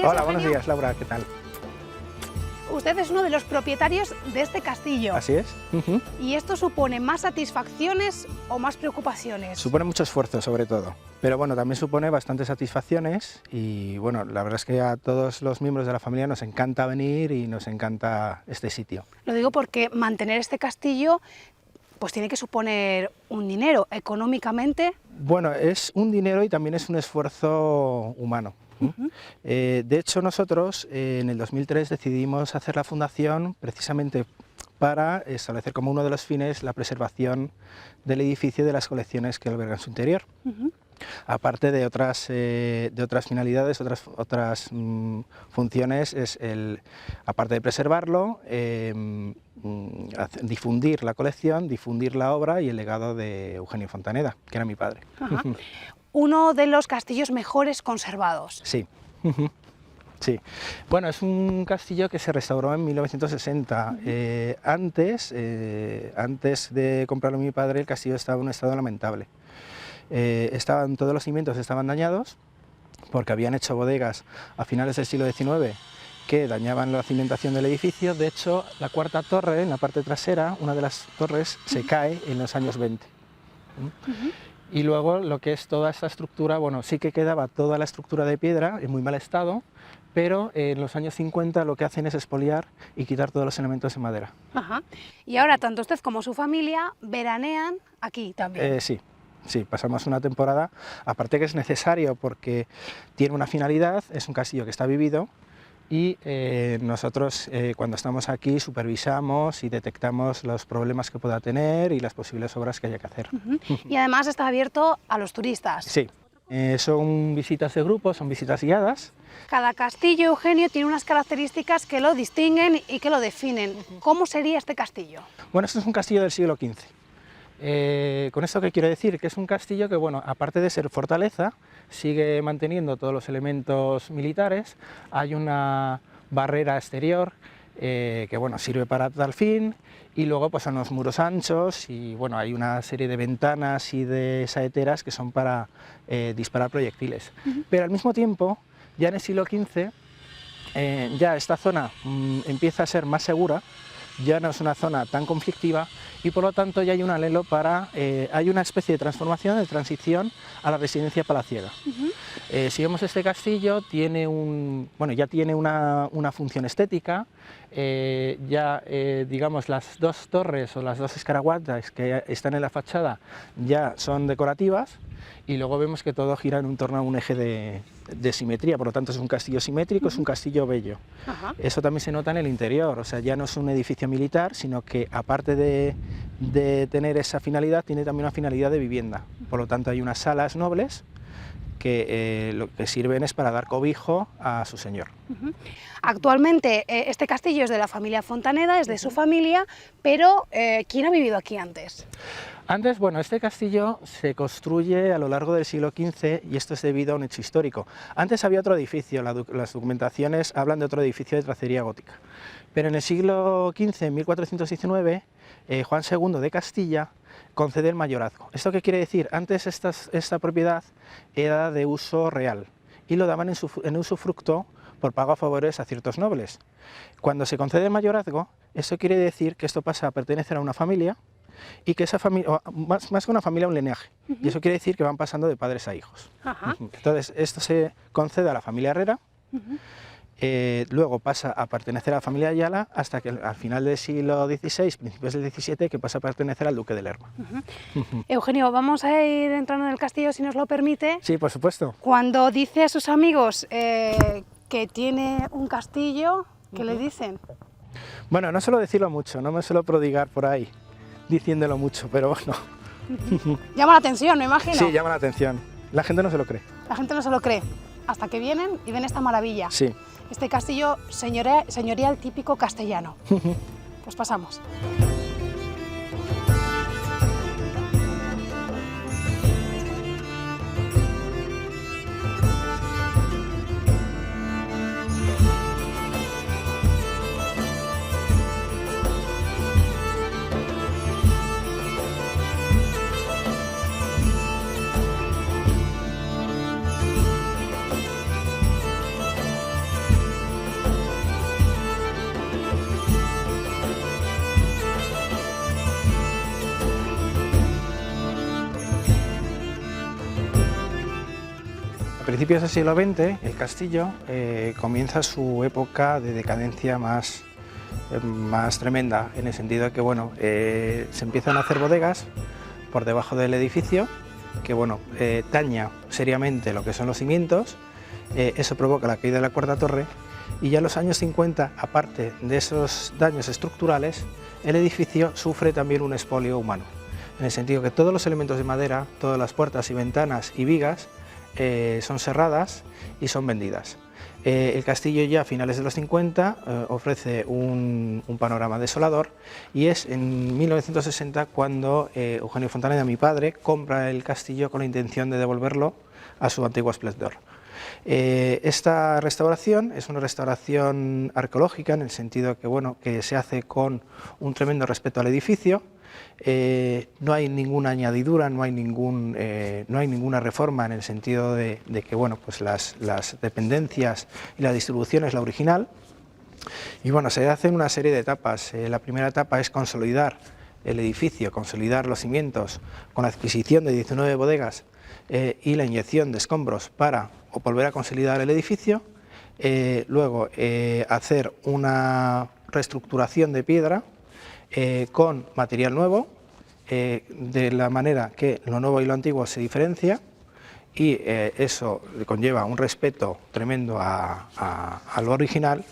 días, Hola, Eugenio. buenos días, Laura, ¿qué tal? Usted es uno de los propietarios de este castillo. Así es. ¿Y esto supone más satisfacciones o más preocupaciones? Supone mucho esfuerzo, sobre todo, pero bueno, también supone bastantes satisfacciones y bueno, la verdad es que a todos los miembros de la familia nos encanta venir y nos encanta este sitio. Lo digo porque mantener este castillo pues tiene que suponer un dinero económicamente. Bueno, es un dinero y también es un esfuerzo humano. De hecho, nosotros en el 2003 decidimos hacer la fundación precisamente para establecer como uno de los fines la preservación del edificio y de las colecciones que alberga en su interior. Aparte de otras finalidades, otras funciones, aparte de preservarlo, difundir la colección, difundir la obra y el legado de Eugenio Fontaneda, que era mi padre. Uno de los castillos mejores conservados. Sí. Sí, bueno, es un castillo que se restauró en 1960. Antes de comprarlo mi padre, el castillo estaba en un estado lamentable. Todos los cimientos estaban dañados porque habían hecho bodegas a finales del siglo XIX que dañaban la cimentación del edificio. De hecho, la cuarta torre, en la parte trasera, una de las torres, se cae en los años 20. Y luego lo que es toda esta estructura, bueno, sí que quedaba toda la estructura de piedra en muy mal estado, pero en los años 50 lo que hacen es expoliar y quitar todos los elementos de madera. Y ahora tanto usted como su familia veranean aquí también. Sí, pasamos una temporada, aparte que es necesario porque tiene una finalidad, es un castillo que está vivido y nosotros cuando estamos aquí supervisamos y detectamos los problemas que pueda tener y las posibles obras que haya que hacer. Y además está abierto a los turistas. Sí, son visitas de grupo, son visitas guiadas. Cada castillo, Eugenio, tiene unas características que lo distinguen y que lo definen. ¿Cómo sería este castillo? Bueno, esto es un castillo del siglo XV. ¿Con esto qué quiero decir? Que es un castillo que, bueno, aparte de ser fortaleza, sigue manteniendo todos los elementos militares. Hay una barrera exterior que, bueno, sirve para tal fin, y luego pues son los muros anchos y, bueno, hay una serie de ventanas y de saeteras que son para disparar proyectiles. Pero al mismo tiempo, ya en el siglo XV, ya esta zona empieza a ser más segura, ya no es una zona tan conflictiva y por lo tanto ya hay un anhelo hay una especie de transformación, de transición a la residencia palaciega. Si vemos este castillo, ya tiene una función estética, digamos las dos torres o las dos escaraguatas que están en la fachada ya son decorativas y luego vemos que todo gira en torno a un eje de simetría, por lo tanto es un castillo simétrico, es un castillo bello. Eso también se nota en el interior, o sea, ya no es un edificio militar, sino que aparte de tener esa finalidad, tiene también una finalidad de vivienda, por lo tanto hay unas salas nobles que lo que sirven es para dar cobijo a su señor. Actualmente este castillo es de la familia Fontaneda, es de su familia, pero ¿quién ha vivido aquí antes? Antes, bueno, este castillo se construye a lo largo del siglo XV y esto es debido a un hecho histórico. Antes había otro edificio, las documentaciones hablan de otro edificio de tracería gótica, pero en el siglo XV, en 1419, Juan II de Castilla concede el mayorazgo. ¿Esto qué quiere decir? Antes esta propiedad era de uso real y lo daban en usufructo por pago a favores a ciertos nobles. Cuando se concede el mayorazgo, eso quiere decir que esto pasa a pertenecer a una familia y que esa familia, más que una familia, un linaje, y eso quiere decir que van pasando de padres a hijos. Entonces esto se concede a la familia Herrera, luego pasa a pertenecer a la familia Ayala hasta que al final del siglo XVI, principios del XVII, que pasa a pertenecer al duque de Lerma. Eugenio, vamos a ir entrando en el castillo si nos lo permite. Sí, por supuesto. Cuando dice a sus amigos que tiene un castillo, ¿qué le dicen? Bueno, no suelo decirlo mucho, no me suelo prodigar por ahí diciéndolo mucho, pero bueno. Llama la atención, me imagino. Sí, llama la atención. La gente no se lo cree. La gente no se lo cree, hasta que vienen y ven esta maravilla. Sí. Este castillo señorial típico castellano. Pues pasamos. A principios del siglo XX, el castillo comienza su época de decadencia más tremenda, en el sentido de que bueno, se empiezan a hacer bodegas por debajo del edificio, que bueno, daña seriamente lo que son los cimientos, eso provoca la caída de la cuarta torre, y ya en los años 50, aparte de esos daños estructurales, el edificio sufre también un expolio humano, en el sentido que todos los elementos de madera, todas las puertas y ventanas y vigas son cerradas y son vendidas. El castillo ya a finales de los 50 ofrece un panorama desolador, y es en 1960 cuando Eugenio Fontaneda, mi padre, compra el castillo con la intención de devolverlo a su antiguo esplendor. Esta restauración es una restauración arqueológica, en el sentido que, bueno, que se hace con un tremendo respeto al edificio. No hay ninguna añadidura, no hay ninguna reforma, en el sentido de que bueno, pues las dependencias y la distribución es la original. Y bueno, se hacen una serie de etapas. La primera etapa es consolidar el edificio, consolidar los cimientos con la adquisición de 19 bodegas y la inyección de escombros para volver a consolidar el edificio. Luego hacer una reestructuración de piedra con material nuevo, de la manera que lo nuevo y lo antiguo se diferencia, y eso conlleva un respeto tremendo a lo original.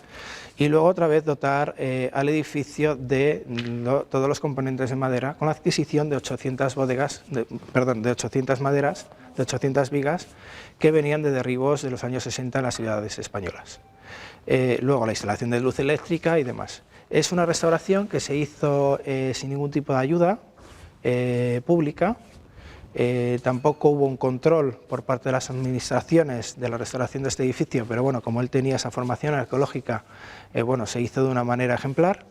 Y luego otra vez dotar al edificio de todos los componentes de madera, con la adquisición de 800 maderas, de 800 vigas que venían de derribos de los años 60 en las ciudades españolas. Luego la instalación de luz eléctrica y demás. Es una restauración que se hizo sin ningún tipo de ayuda pública. Tampoco hubo un control por parte de las administraciones de la restauración de este edificio, pero bueno, como él tenía esa formación arqueológica, bueno, se hizo de una manera ejemplar,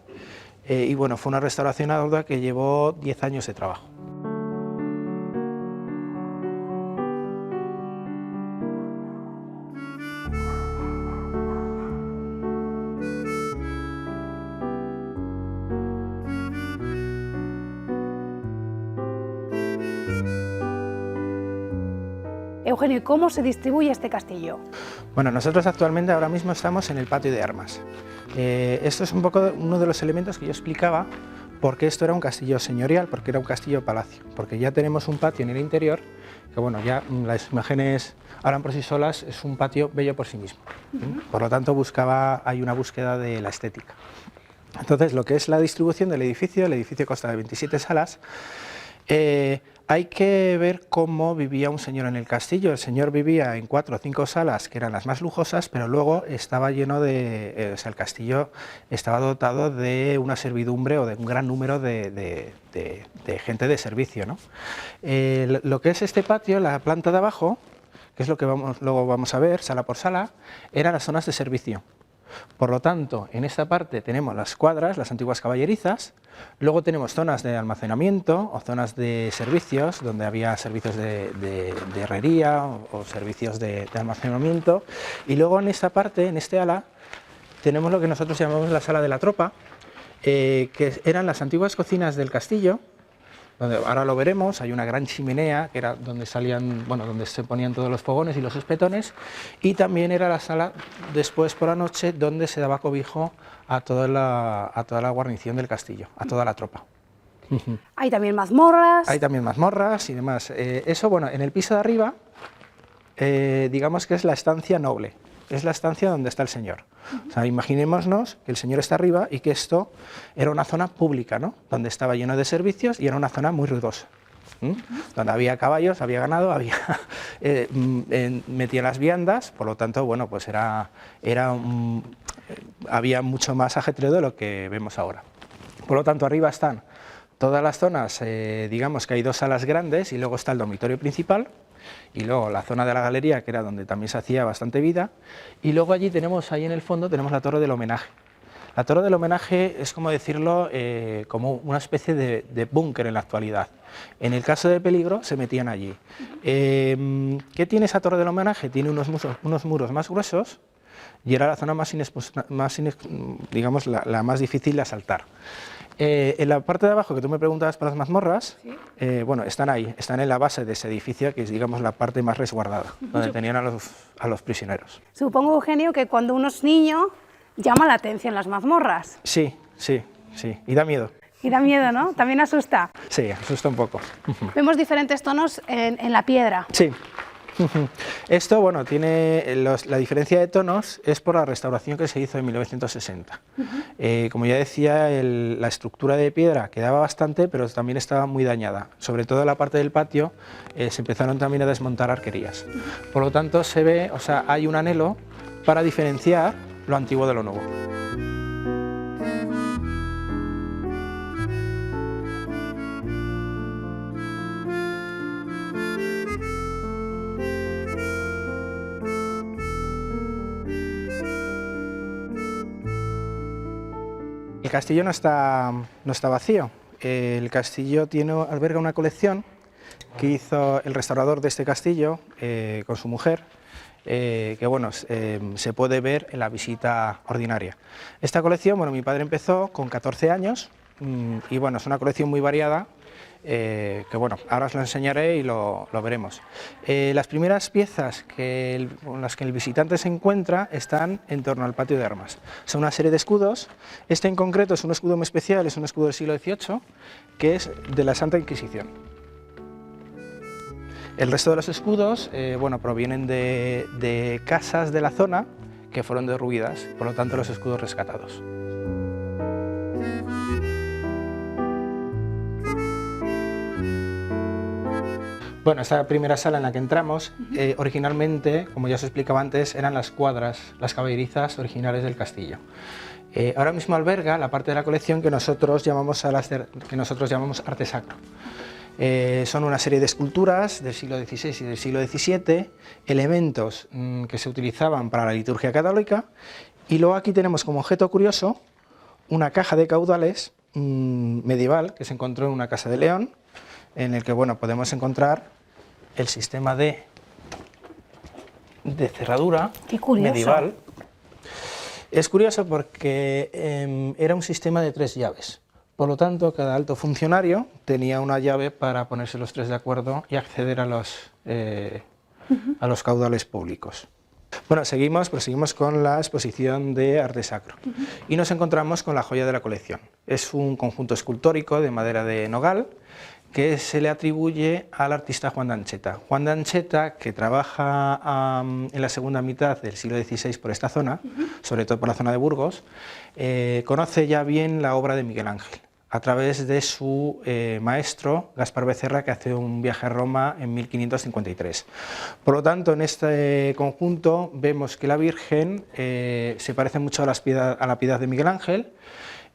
y bueno, fue una restauración ardua que llevó 10 años de trabajo. Eugenio, ¿y cómo se distribuye este castillo? Bueno, nosotros actualmente ahora mismo estamos en el patio de armas. Esto es un poco uno de los elementos que yo explicaba por qué esto era un castillo señorial, porque era un castillo palacio, porque ya tenemos un patio en el interior, que bueno, ya las imágenes hablan por sí solas, es un patio bello por sí mismo. Por lo tanto hay una búsqueda de la estética. Entonces, lo que es la distribución del edificio, el edificio consta de 27 salas. Hay que ver cómo vivía un señor en el castillo. El señor vivía en 4 o 5 salas que eran las más lujosas, pero luego estaba lleno de... o sea, el castillo estaba dotado de una servidumbre o de un gran número de gente de servicio, ¿no? Lo que es este patio, la planta de abajo, que es lo que luego vamos a ver, sala por sala, eran las zonas de servicio. Por lo tanto, en esta parte tenemos las cuadras, las antiguas caballerizas, luego tenemos zonas de almacenamiento o zonas de servicios, donde había servicios de herrería o servicios de almacenamiento, y luego en esta parte, en este ala, tenemos lo que nosotros llamamos la sala de la tropa, que eran las antiguas cocinas del castillo, donde ahora lo veremos. Hay una gran chimenea, que era donde salían, bueno, donde se ponían todos los fogones y los espetones, y también era la sala después por la noche donde se daba cobijo a toda la guarnición del castillo, a toda la tropa. Hay también mazmorras. Hay también mazmorras y demás. Eso, bueno, en el piso de arriba, digamos que es la estancia noble, es la estancia donde está el señor. O sea, imaginémonos que el señor está arriba y que esto era una zona pública, ¿no? Donde estaba lleno de servicios y era una zona muy ruidosa, donde había caballos, había ganado, metían las viandas, por lo tanto, bueno, pues había mucho más ajetreo de lo que vemos ahora. Por lo tanto, arriba están todas las zonas, digamos que hay 2 salas grandes y luego está el dormitorio principal, y luego la zona de la galería, que era donde también se hacía bastante vida, y luego allí tenemos, ahí en el fondo, tenemos la torre del homenaje. La torre del homenaje es, como decirlo, como una especie de búnker en la actualidad. En el caso de peligro se metían allí. ¿Qué tiene esa torre del homenaje? Tiene unos muros más gruesos, y era la zona digamos, la más difícil de asaltar. En la parte de abajo que tú me preguntabas por las mazmorras, ¿sí? Bueno, están ahí, están en la base de ese edificio, que es, digamos, la parte más resguardada, donde tenían a los prisioneros. Supongo, Eugenio, que cuando uno es niño llama la atención las mazmorras. Sí, sí, sí, y da miedo. Y da miedo, ¿no? ¿También asusta? Sí, asusta un poco. Vemos diferentes tonos en la piedra. Sí. Esto, bueno, tiene la diferencia de tonos es por la restauración que se hizo en 1960. Como ya decía, la estructura de piedra quedaba bastante, pero también estaba muy dañada. Sobre todo en la parte del patio se empezaron también a desmontar arquerías. Por lo tanto, se ve, o sea, hay un anhelo para diferenciar lo antiguo de lo nuevo. El castillo no está vacío. El castillo alberga una colección que hizo el restaurador de este castillo con su mujer, que bueno, se puede ver en la visita ordinaria. Esta colección, bueno, mi padre empezó con 14 años y bueno, es una colección muy variada. Que bueno, ahora os lo enseñaré y lo veremos. Las primeras piezas con las que el visitante se encuentra están en torno al patio de armas. Son una serie de escudos. Este en concreto es un escudo muy especial, es un escudo del siglo XVIII, que es de la Santa Inquisición. El resto de los escudos bueno, provienen de casas de la zona que fueron derruidas, por lo tanto los escudos rescatados. Bueno, esta primera sala en la que entramos, originalmente, como ya os explicaba antes, eran las cuadras, las caballerizas originales del castillo. Ahora mismo alberga la parte de la colección que nosotros llamamos arte sacro. Son una serie de esculturas del siglo XVI y del siglo XVII, elementos que se utilizaban para la liturgia católica, y luego aquí tenemos como objeto curioso una caja de caudales medieval que se encontró en una casa de León, en el que bueno, podemos encontrar el sistema de cerradura medieval. Es curioso porque era un sistema de 3 llaves, por lo tanto cada alto funcionario tenía una llave para ponerse los 3 de acuerdo y acceder a los caudales públicos. Bueno, proseguimos con la exposición de arte sacro y nos encontramos con la joya de la colección. Es un conjunto escultórico de madera de nogal que se le atribuye al artista Juan de Ancheta. Juan de Ancheta, que trabaja en la segunda mitad del siglo XVI por esta zona, sobre todo por la zona de Burgos, conoce ya bien la obra de Miguel Ángel, a través de su maestro, Gaspar Becerra, que hace un viaje a Roma en 1553. Por lo tanto, en este conjunto vemos que la Virgen se parece mucho a la Piedad de Miguel Ángel.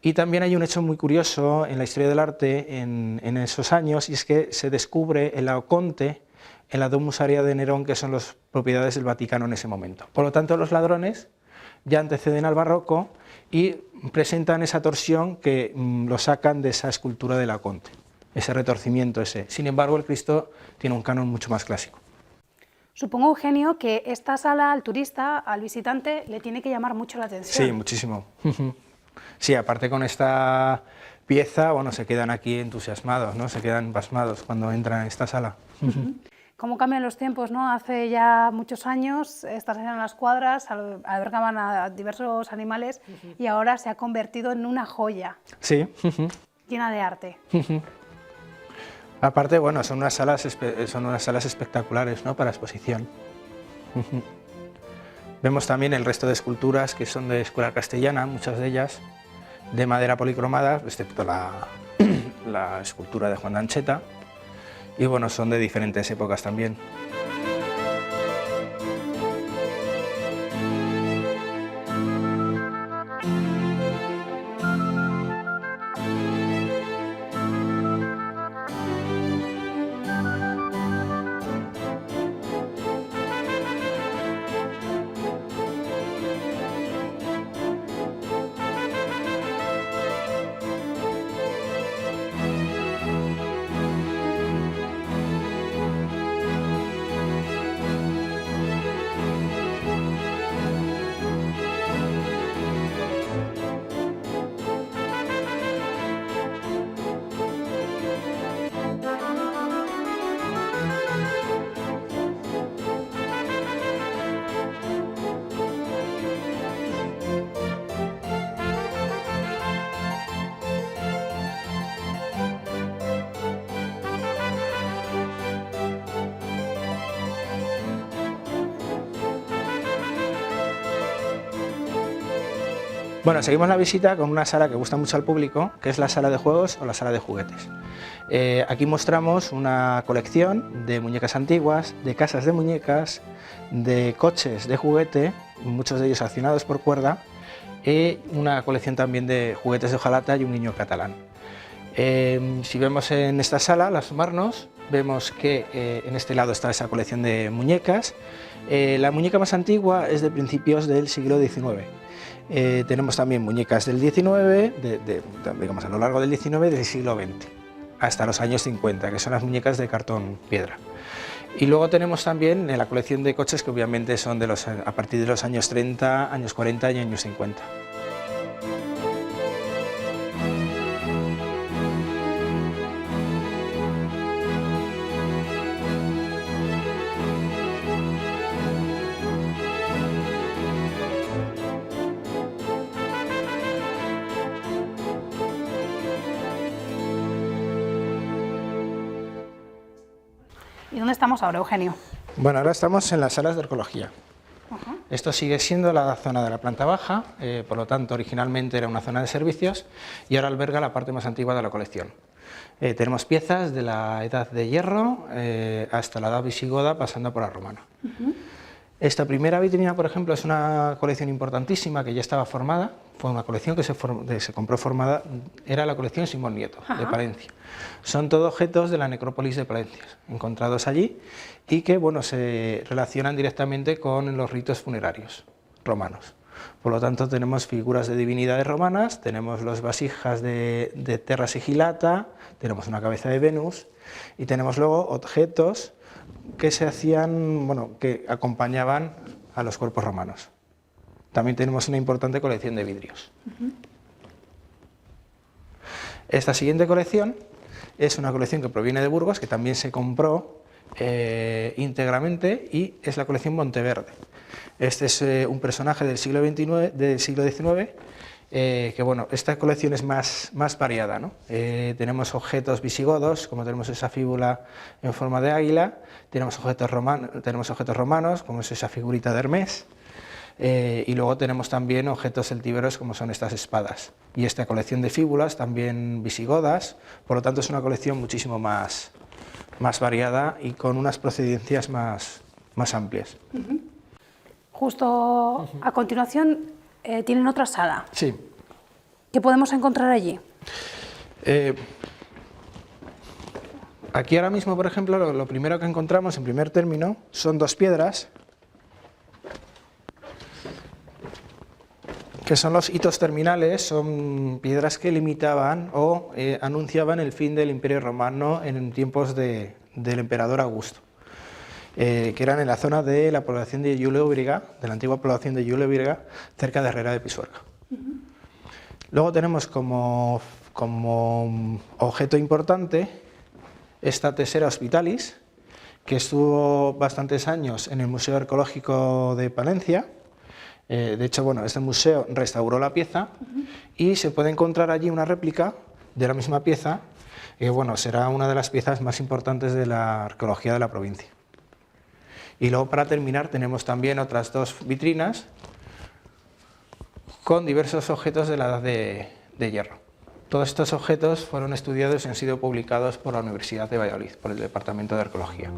Y también hay un hecho muy curioso en la historia del arte en esos años, y es que se descubre el Laoconte en la Domus Aurea de Nerón, que son las propiedades del Vaticano en ese momento. Por lo tanto, los ladrones ya anteceden al barroco y presentan esa torsión que lo sacan de esa escultura de Laoconte, ese retorcimiento ese. Sin embargo, el Cristo tiene un canon mucho más clásico. Supongo, Eugenio, que esta sala al turista, al visitante, le tiene que llamar mucho la atención. Sí, muchísimo. Sí, aparte con esta pieza, bueno, se quedan aquí entusiasmados, ¿no? Se quedan pasmados cuando entran en esta sala. ¿Cómo cambian los tiempos, no? Hace ya muchos años estas eran las cuadras, albergaban a diversos animales y ahora se ha convertido en una joya. Sí. Llena de arte. Aparte, bueno, son unas salas espectaculares, ¿no? Para exposición. Vemos también el resto de esculturas que son de escuela castellana, muchas de ellas de madera policromada, excepto la escultura de Juan de Ancheta, y bueno, son de diferentes épocas también. Bueno, seguimos la visita con una sala que gusta mucho al público, que es la sala de juegos o la sala de juguetes. Aquí mostramos una colección de muñecas antiguas, de casas de muñecas, de coches de juguete, muchos de ellos accionados por cuerda, y una colección también de juguetes de hojalata y un niño catalán. Si vemos en esta sala, al asomarnos, vemos que en este lado está esa colección de muñecas. La muñeca más antigua es de principios del siglo XIX. Tenemos también muñecas del XIX, digamos a lo largo del XIX del siglo XX, hasta los años 50, que son las muñecas de cartón piedra. Y luego tenemos también la colección de coches que obviamente son a partir de los años 30, años 40 y años 50. ¿Y dónde estamos ahora, Eugenio? Bueno, ahora estamos en las salas de arqueología. Esto sigue siendo la zona de la planta baja, por lo tanto originalmente era una zona de servicios y ahora alberga la parte más antigua de la colección. Tenemos piezas de la edad de hierro hasta la edad visigoda, pasando por la romana. Esta primera vitrina, por ejemplo, es una colección importantísima que ya estaba formada, fue una colección que se compró formada, era la colección Simón Nieto, de Palencia. Son todos objetos de la necrópolis de Palencia, encontrados allí y que bueno, se relacionan directamente con los ritos funerarios romanos. Por lo tanto, tenemos figuras de divinidades romanas, tenemos las vasijas de Terra Sigillata, tenemos una cabeza de Venus y tenemos luego objetos que se hacían, bueno, que acompañaban a los cuerpos romanos. También tenemos una importante colección de vidrios. Esta siguiente colección es una colección que proviene de Burgos, que también se compró íntegramente, y es la colección Monteverde. Este es un personaje del siglo XIX, que bueno, esta colección es más variada, ¿no? Tenemos objetos visigodos, como tenemos esa fíbula en forma de águila, tenemos objetos romanos, como es esa figurita de Hermes, y luego tenemos también objetos celtíberos, como son estas espadas. Y esta colección de fíbulas, también visigodas, por lo tanto es una colección muchísimo más variada y con unas procedencias más amplias. Justo a continuación tienen otra sala. Sí. ¿Qué podemos encontrar allí? Aquí ahora mismo, por ejemplo, lo primero que encontramos en primer término son dos piedras, que son los hitos terminales, son piedras que limitaban o anunciaban el fin del Imperio Romano en tiempos del emperador Augusto, que eran en la zona de la población de Julio-Virga, de la antigua población de Julio-Virga, cerca de Herrera de Pisuerga. Luego tenemos como objeto importante esta Tesera Hospitalis, que estuvo bastantes años en el Museo Arqueológico de Palencia. De hecho, bueno, este museo restauró la pieza y se puede encontrar allí una réplica de la misma pieza, que bueno, será una de las piezas más importantes de la arqueología de la provincia. Y luego, para terminar, tenemos también otras dos vitrinas con diversos objetos de la edad de hierro. Todos estos objetos fueron estudiados y han sido publicados por la Universidad de Valladolid, por el Departamento de Arqueología.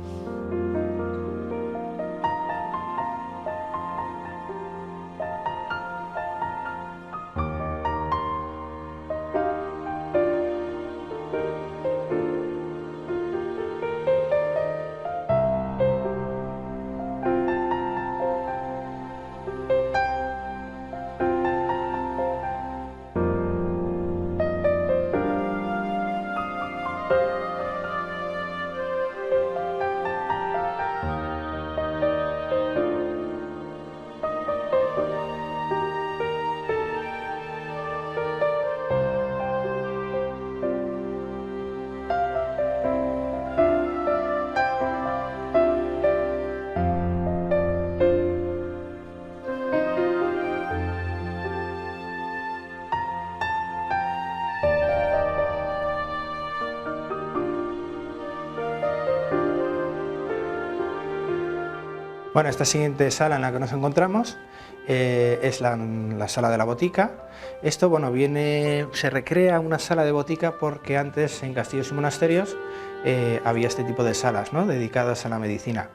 Bueno, esta siguiente sala en la que nos encontramos es la sala de la botica. Esto, bueno, se recrea una sala de botica porque antes en castillos y monasterios había este tipo de salas, ¿no?, dedicadas a la medicina.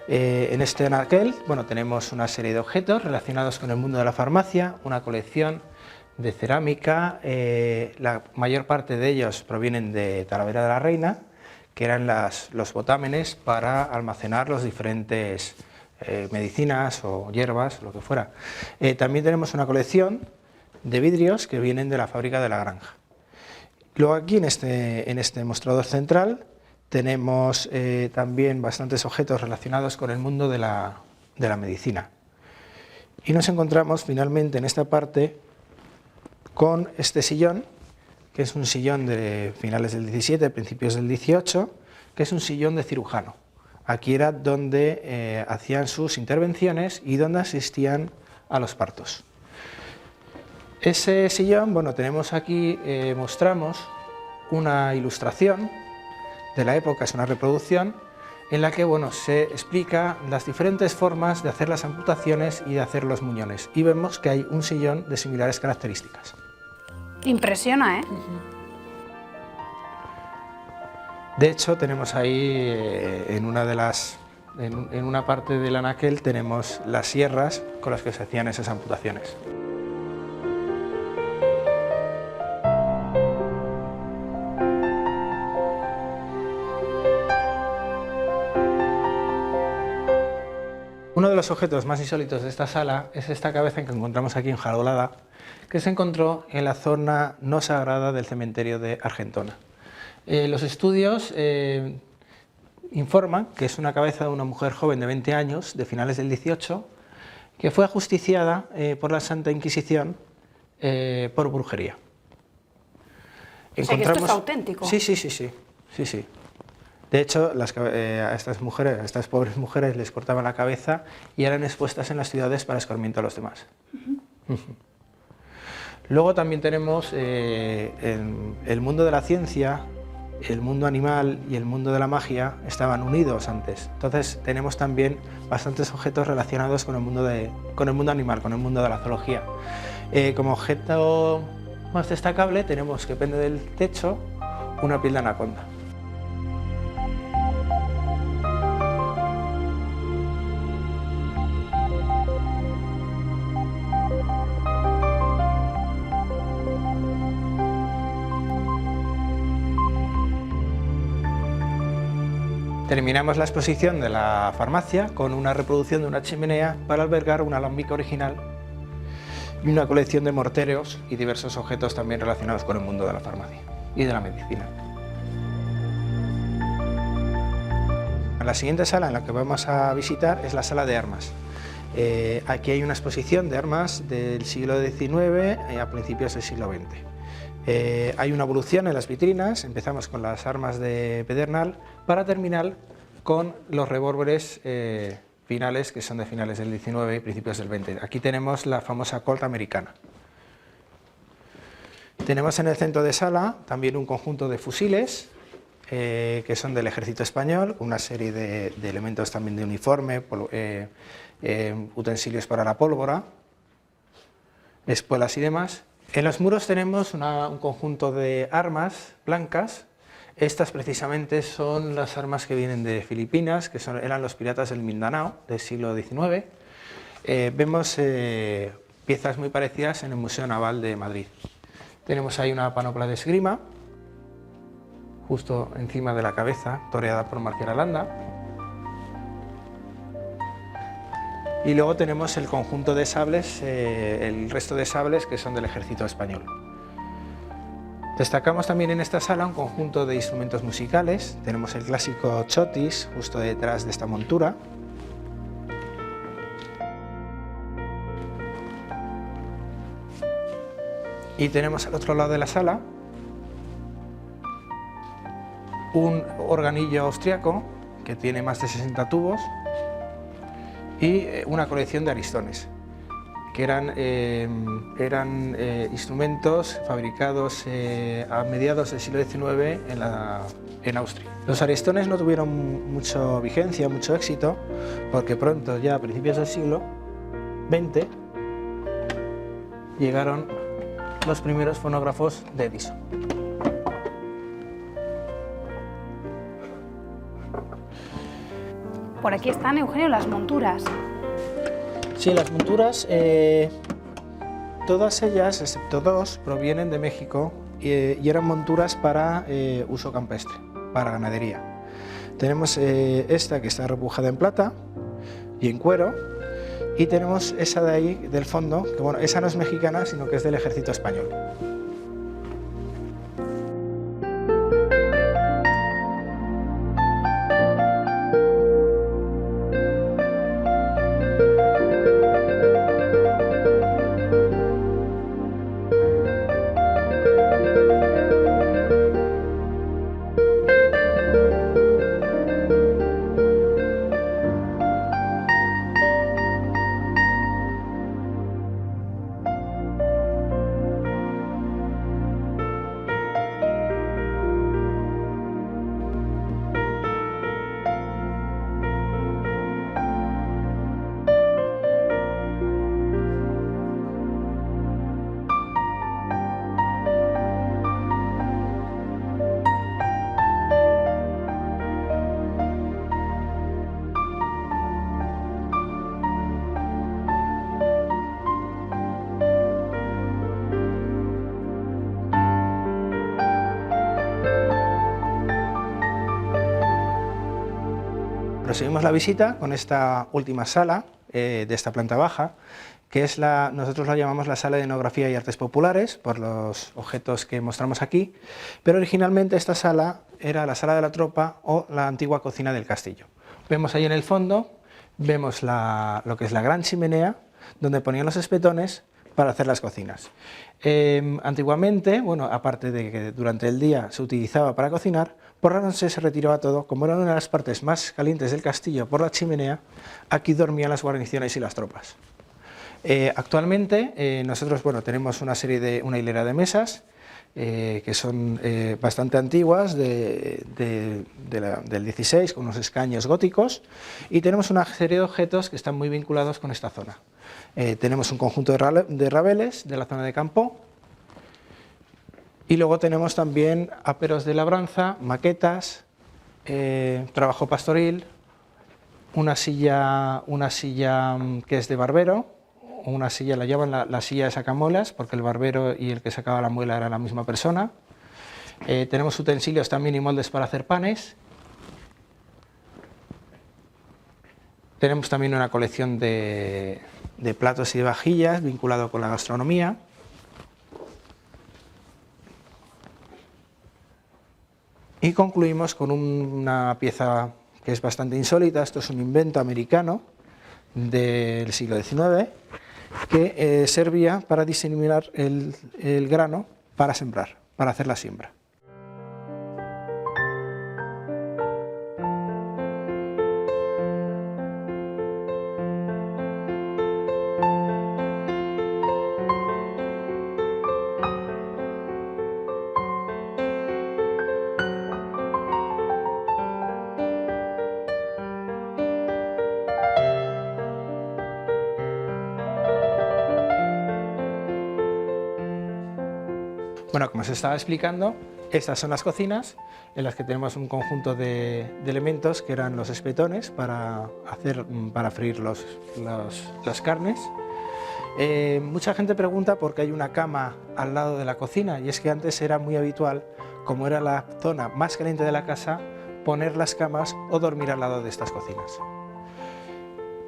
En este anaquel, bueno, tenemos una serie de objetos relacionados con el mundo de la farmacia, una colección de cerámica, la mayor parte de ellos provienen de Talavera de la Reina, que eran los botámenes para almacenar los diferentes medicinas o hierbas, lo que fuera. También tenemos una colección de vidrios que vienen de la fábrica de la granja. Luego aquí en este mostrador central tenemos también bastantes objetos relacionados con el mundo de la medicina. Y nos encontramos finalmente en esta parte con este sillón, que es un sillón de finales del 17, principios del 18, que es un sillón de cirujano. Aquí era donde hacían sus intervenciones y donde asistían a los partos. Ese sillón, bueno, tenemos aquí, mostramos una ilustración de la época, es una reproducción, en la que, bueno, se explica las diferentes formas de hacer las amputaciones y de hacer los muñones. Y vemos que hay un sillón de similares características. Impresiona, ¿eh? De hecho, tenemos ahí, en una parte del anaquel, tenemos las sierras con las que se hacían esas amputaciones. Uno de los objetos más insólitos de esta sala es esta cabeza que encontramos aquí enjaulada, que se encontró en la zona no sagrada del cementerio de Argentona. Los estudios informan que es una cabeza de una mujer joven de 20 años, de finales del 18, que fue ajusticiada por la Santa Inquisición por brujería. O sea, que esto es auténtico. Sí. De hecho, a estas pobres mujeres les cortaban la cabeza y eran expuestas en las ciudades para escarmiento a los demás. Luego también tenemos el mundo de la ciencia, el mundo animal y el mundo de la magia estaban unidos antes. Entonces tenemos también bastantes objetos relacionados con el mundo animal, con el mundo de la zoología. Como objeto más destacable tenemos, que pende del techo, una piel de anaconda. Terminamos la exposición de la farmacia con una reproducción de una chimenea para albergar un alambique original y una colección de morteros y diversos objetos también relacionados con el mundo de la farmacia y de la medicina. La siguiente sala en la que vamos a visitar es la sala de armas. Aquí hay una exposición de armas del siglo XIX a principios del siglo XX. Hay una evolución en las vitrinas, empezamos con las armas de pedernal para terminar con los revólveres finales, que son de finales del 19 y principios del 20. Aquí tenemos la famosa Colt americana. Tenemos en el centro de sala también un conjunto de fusiles que son del ejército español, una serie de elementos también de uniforme, utensilios para la pólvora, espuelas y demás. En los muros tenemos un conjunto de armas blancas. Estas precisamente son las armas que vienen de Filipinas, que eran los piratas del Mindanao del siglo XIX. Vemos piezas muy parecidas en el Museo Naval de Madrid. Tenemos ahí una panopla de esgrima, justo encima de la cabeza, toreada por Marcial Aranda. Y luego tenemos el conjunto de sables, el resto de sables que son del ejército español. Destacamos también en esta sala un conjunto de instrumentos musicales. Tenemos el clásico chotis justo detrás de esta montura. Y tenemos al otro lado de la sala un organillo austriaco que tiene más de 60 tubos y una colección de aristones, que eran instrumentos fabricados a mediados del siglo XIX en Austria. Los aristones no tuvieron mucha vigencia, mucho éxito, porque pronto, ya a principios del siglo XX, llegaron los primeros fonógrafos de Edison. Por aquí están, Eugenio, las monturas. Sí, las monturas, todas ellas, excepto dos, provienen de México y eran monturas para uso campestre, para ganadería. Tenemos esta que está repujada en plata y en cuero, y tenemos esa de ahí, del fondo, que bueno, esa no es mexicana, sino que es del ejército español. Proseguimos la visita con esta última sala de esta planta baja, que es nosotros la llamamos la sala de etnografía y artes populares, por los objetos que mostramos aquí, pero originalmente esta sala era la sala de la tropa o la antigua cocina del castillo. Vemos ahí en el fondo, vemos lo que es la gran chimenea, donde ponían los espetones para hacer las cocinas. Antiguamente, bueno, aparte de que durante el día se utilizaba para cocinar, por la noche se retiraba todo. Como era una de las partes más calientes del castillo por la chimenea, aquí dormían las guarniciones y las tropas. Actualmente nosotros tenemos una hilera de mesas que son bastante antiguas, del 16, con unos escaños góticos, y tenemos una serie de objetos que están muy vinculados con esta zona. Tenemos un conjunto de rabeles de la zona de Campo, y luego tenemos también aperos de labranza, maquetas, trabajo pastoril, una silla que es de barbero, una silla la llaman la silla de sacamuelas, porque el barbero y el que sacaba la muela era la misma persona. Tenemos utensilios también y moldes para hacer panes. Tenemos también una colección de platos y de vajillas vinculado con la gastronomía. Y concluimos con una pieza que es bastante insólita. Esto es un invento americano del siglo XIX que servía para diseminar el grano para sembrar, para hacer la siembra. Bueno, como os estaba explicando, estas son las cocinas en las que tenemos un conjunto de elementos que eran los espetones para freír las carnes. Mucha gente pregunta por qué hay una cama al lado de la cocina, y es que antes era muy habitual, como era la zona más caliente de la casa, poner las camas o dormir al lado de estas cocinas.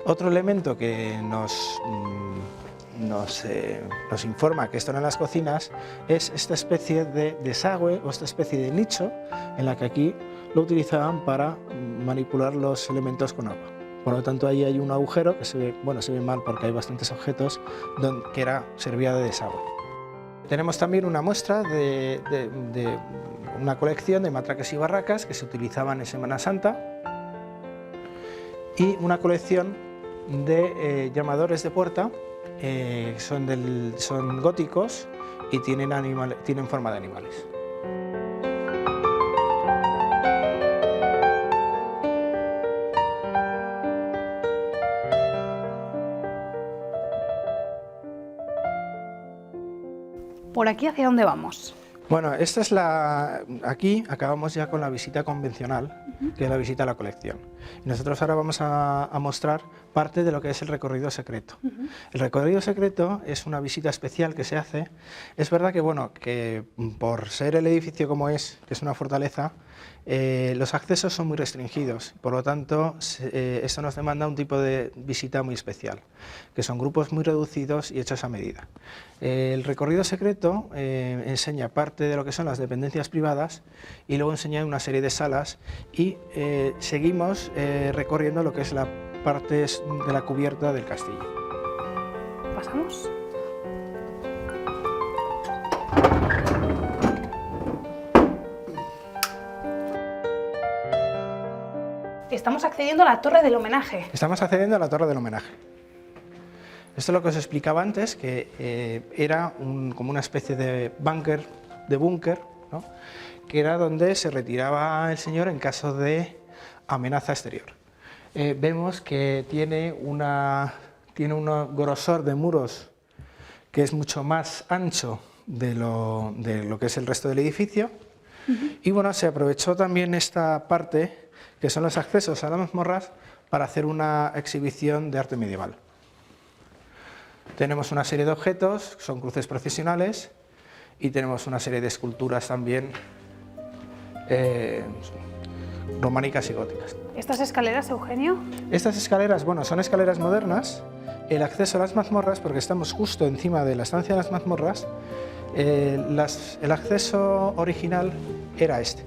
Otro elemento que nos informa que esto eran las cocinas es esta especie de desagüe o esta especie de nicho en la que aquí lo utilizaban para manipular los elementos con agua. Por lo tanto, ahí hay un agujero que se ve mal porque hay bastantes objetos que servía de desagüe. Tenemos también una muestra de una colección de matraques y barracas que se utilizaban en Semana Santa, y una colección de llamadores de puerta. Son góticos y tienen forma de animales. ¿Por aquí hacia dónde vamos? Bueno, esta es aquí acabamos ya con la visita convencional, que es la visita a la colección. Y nosotros ahora vamos a mostrar parte de lo que es el recorrido secreto. El recorrido secreto es una visita especial que se hace. Es verdad que, bueno, que por ser el edificio como es, que es una fortaleza, los accesos son muy restringidos, por lo tanto esto nos demanda un tipo de visita muy especial, que son grupos muy reducidos y hechos a medida. El recorrido secreto enseña parte de lo que son las dependencias privadas y luego enseña una serie de salas y seguimos recorriendo lo que es la parte de la cubierta del castillo. ¿Pasamos? Estamos accediendo a la torre del homenaje. Estamos accediendo a la torre del homenaje. Esto es lo que os explicaba antes, que era como una especie de búnker, ¿no? Que era donde se retiraba el señor en caso de amenaza exterior. Vemos que tiene un grosor de muros que es mucho más ancho de lo que es el resto del edificio. Y bueno, se aprovechó también esta parte, que son los accesos a las mazmorras, para hacer una exhibición de arte medieval. Tenemos una serie de objetos, son cruces procesionales, y tenemos una serie de esculturas también románicas y góticas. ¿Estas escaleras, Eugenio? Estas escaleras, bueno, son escaleras modernas. El acceso a las mazmorras, porque estamos justo encima de la estancia de las mazmorras, el acceso original era este.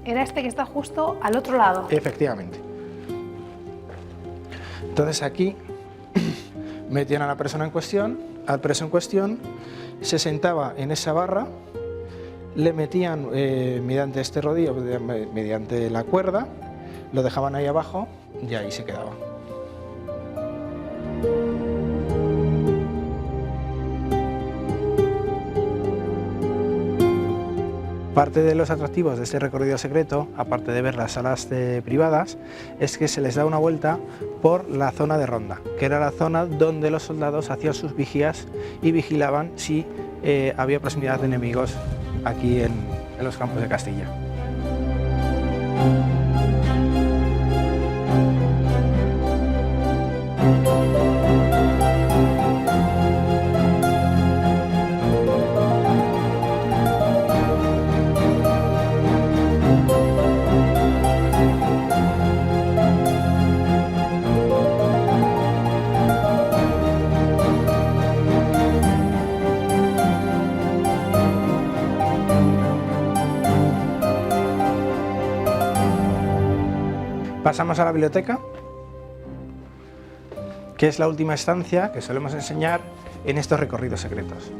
Era este que está justo al otro lado. Efectivamente. Entonces aquí metían a la persona en cuestión, al preso en cuestión, se sentaba en esa barra, le metían mediante este rodillo, mediante la cuerda, lo dejaban ahí abajo y ahí se quedaba. Parte de los atractivos de este recorrido secreto, aparte de ver las salas privadas, es que se les da una vuelta por la zona de ronda, que era la zona donde los soldados hacían sus vigías y vigilaban si había proximidad de enemigos aquí en los campos de Castilla. Pasamos a la biblioteca, que es la última estancia que solemos enseñar en estos recorridos secretos.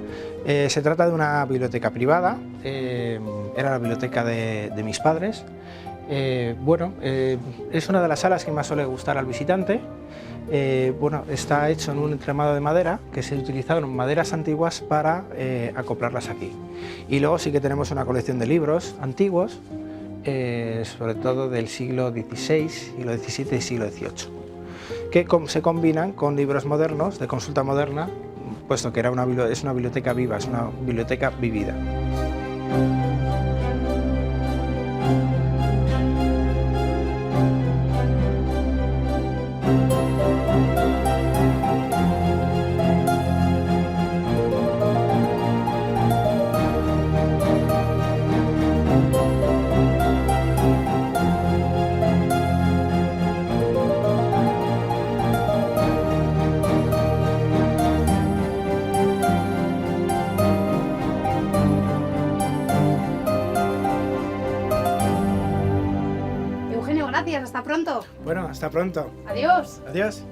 Se trata de una biblioteca privada, era la biblioteca de mis padres. Es una de las salas que más suele gustar al visitante. Está hecho en un entramado de madera, que se utilizaron maderas antiguas para acoplarlas aquí. Y luego sí que tenemos una colección de libros antiguos, sobre todo del siglo XVI, siglo XVII y siglo XVIII, que se combinan con libros modernos, de consulta moderna, puesto que es una biblioteca viva, es una biblioteca vivida. Eugenio, gracias. Hasta pronto. Bueno, hasta pronto. Adiós. Adiós.